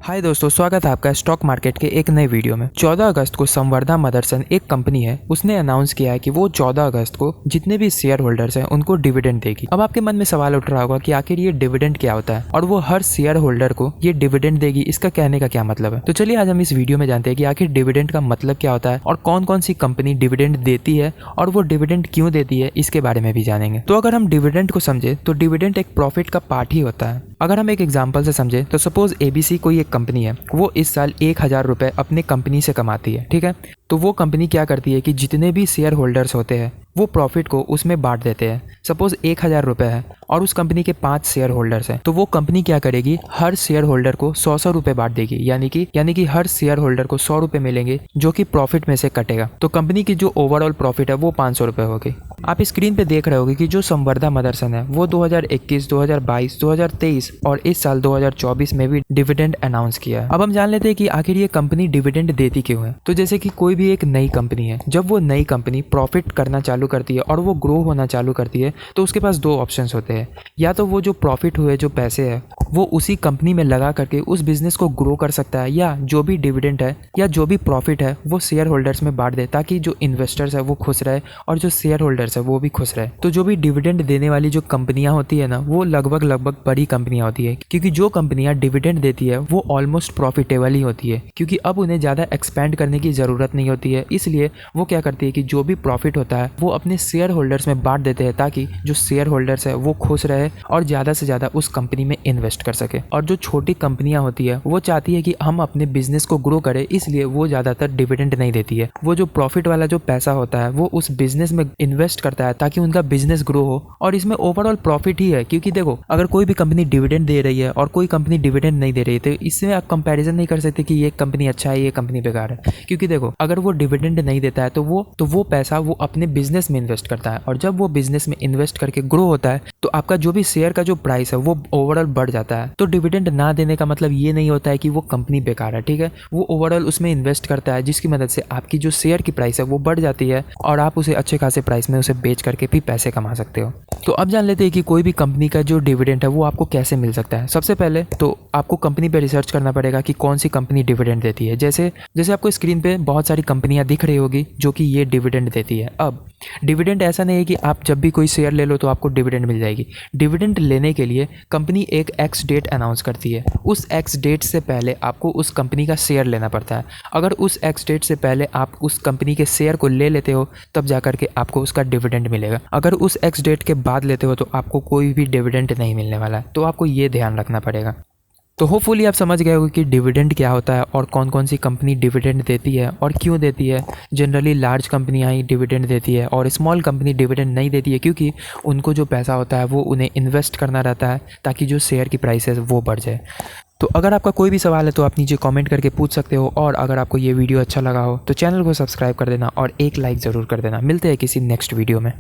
हाय दोस्तों, स्वागत है आपका स्टॉक मार्केट के एक नए वीडियो में। 14 अगस्त को संवर्धा मदरसन एक कंपनी है, उसने अनाउंस किया है कि वो 14 अगस्त को जितने भी शेयर होल्डर्स हैं उनको डिविडेंड देगी। अब आपके मन में सवाल उठ रहा होगा कि आखिर ये डिविडेंड क्या होता है और वो हर शेयर होल्डर को ये डिविडेंड देगी, इसका कहने का क्या मतलब है। तो चलिए आज हम इस वीडियो में जानते हैं कि आखिर डिविडेंड का मतलब क्या होता है और कौन कौन सी कंपनी डिविडेंड देती है और वो डिविडेंड क्यों देती है, इसके बारे में भी जानेंगे। तो अगर हम डिविडेंड को समझे तो डिविडेंड एक प्रॉफिट का पार्ट ही होता है। अगर हम एक एग्जांपल से समझे तो सपोज एबीसी कोई एक कंपनी है, वो इस साल 1000 रुपए अपने कंपनी से कमाती है, ठीक है। तो वो कंपनी क्या करती है कि जितने भी शेयर होल्डर्स होते हैं वो प्रॉफिट को उसमें बांट देते हैं। सपोज 1000 रुपए है और उस कंपनी के 5 शेयर होल्डर्स हैं, तो वो कंपनी क्या करेगी, हर शेयर होल्डर को 100 रुपए बांट देगी। यानी कि हर शेयर होल्डर को 100 रुपए मिलेंगे जो कि प्रॉफिट में से कटेगा। तो कंपनी की जो ओवरऑल प्रॉफिट है वो 500 रुपए होगी। आप स्क्रीन पे देख रहे होगे कि जो संवर्धा मदरसन है वो 2021, 2022, 2023 और इस साल 2024 में भी डिविडेंड अनाउंस किया है। अब हम जान लेते हैं कि आखिर ये कंपनी डिविडेंड देती क्यों है। तो जैसे कि कोई भी एक नई कंपनी है, जब वो नई कंपनी प्रॉफिट करना चालू करती है और वो ग्रो होना चालू करती है तो उसके पास दो ऑप्शंस होते हैं। या तो वो जो प्रॉफिट हुए जो पैसे है वो उसी कंपनी में लगा करके उस बिजनेस को ग्रो कर सकता है, या जो भी डिविडेंड है या जो भी प्रॉफिट है वो शेयर होल्डर्स में बांट दे, ताकि जो इन्वेस्टर्स है वो खुश रहे और जो शेयर होल्डर्स है वो भी खुश रहे। तो जो भी डिविडेंड देने वाली जो कंपनियां होती है ना, वो लगभग बड़ी कंपनियां होती है, क्योंकि जो कंपनियां डिविडेंड देती है वो ऑलमोस्ट प्रॉफिटेबल ही होती है, क्योंकि अब उन्हें ज़्यादा एक्सपेंड करने की ज़रूरत नहीं होती है। इसलिए वो क्या करती है कि जो भी प्रॉफिट होता है वो अपने शेयर होल्डर्स में बांट देते हैं, ताकि जो शेयर होल्डर्स है वो खुश रहे और ज़्यादा से ज़्यादा उस कंपनी में इन्वेस्ट कर सके। और जो छोटी कंपनियां होती है वो चाहती है कि हम अपने बिजनेस को ग्रो करें, इसलिए वो ज़्यादातर डिविडेंड नहीं देती है। वो जो प्रॉफिट वाला जो पैसा होता है वो उस बिजनेस में इन्वेस्ट करता है ताकि उनका बिजनेस ग्रो हो, और इसमें ओवरऑल प्रॉफिट ही है। क्योंकि देखो, अगर कोई भी कंपनी डिविडेंड दे रही है और कोई कंपनी डिविडेंड नहीं दे रही है तो इससे आप कंपैरिजन नहीं कर सकते कि ये कंपनी अच्छा है ये कंपनी बेकार है। क्योंकि देखो, अगर वो डिविडेंड नहीं देता है तो वो पैसा वो अपने बिजनेस में इन्वेस्ट करता है, और जब वो बिजनेस में इन्वेस्ट करके ग्रो होता है तो आपका जो भी शेयर का जो प्राइस है वो ओवरऑल बढ़ जाता है। तो डिविडेंड ना देने का मतलब ये नहीं होता है कि वो कंपनी बेकार है, ठीक है। वो ओवरऑल उसमें इन्वेस्ट करता है जिसकी मदद से आपकी जो शेयर की प्राइस है वो बढ़ जाती है और आप उसे अच्छे खासे प्राइस में उसे बेच करके भी पैसे कमा सकते हो। तो अब जान लेते हैं कि कोई भी कंपनी का जो डिविडेंड है वो आपको कैसे मिल सकता है। सबसे पहले तो आपको कंपनी पे रिसर्च करना पड़ेगा कि कौन सी कंपनी डिविडेंड देती है। जैसे आपको स्क्रीन पे बहुत सारी कंपनियां दिख रही होगी जो कि ये डिविडेंड देती है। अब डिविडेंड ऐसा नहीं है कि आप जब भी कोई शेयर ले लो तो आपको डिविडेंड मिल जाएगी। डिविडेंड लेने के लिए कंपनी एक एक्स डेट अनाउंस करती है। उस एक्स डेट से पहले आपको उस कंपनी का शेयर लेना पड़ता है। अगर उस एक्स डेट से पहले आप उस कंपनी के शेयर को ले लेते हो तब जाकर के आपको उसका डिविडेंड मिलेगा। अगर उस एक्स डेट के बाद लेते हो तो आपको कोई भी डिविडेंड नहीं मिलने वाला है। तो आपको ये ध्यान रखना पड़ेगा। तो होपफुली आप समझ गए होंगे कि डिविडेंड क्या होता है और कौन कौन सी कंपनी डिविडेंड देती है और क्यों देती है। जनरली लार्ज कंपनियां ही डिविडेंड देती है और स्मॉल कंपनी डिविडेंड नहीं देती है, क्योंकि उनको जो पैसा होता है वो उन्हें इन्वेस्ट करना रहता है ताकि जो शेयर की प्राइस है वो बढ़ जाए। तो अगर आपका कोई भी सवाल है तो आप नीचे कमेंट करके पूछ सकते हो, और अगर आपको ये वीडियो अच्छा लगा हो तो चैनल को सब्सक्राइब कर देना और एक लाइक ज़रूर कर देना। मिलते हैं किसी नेक्स्ट वीडियो में।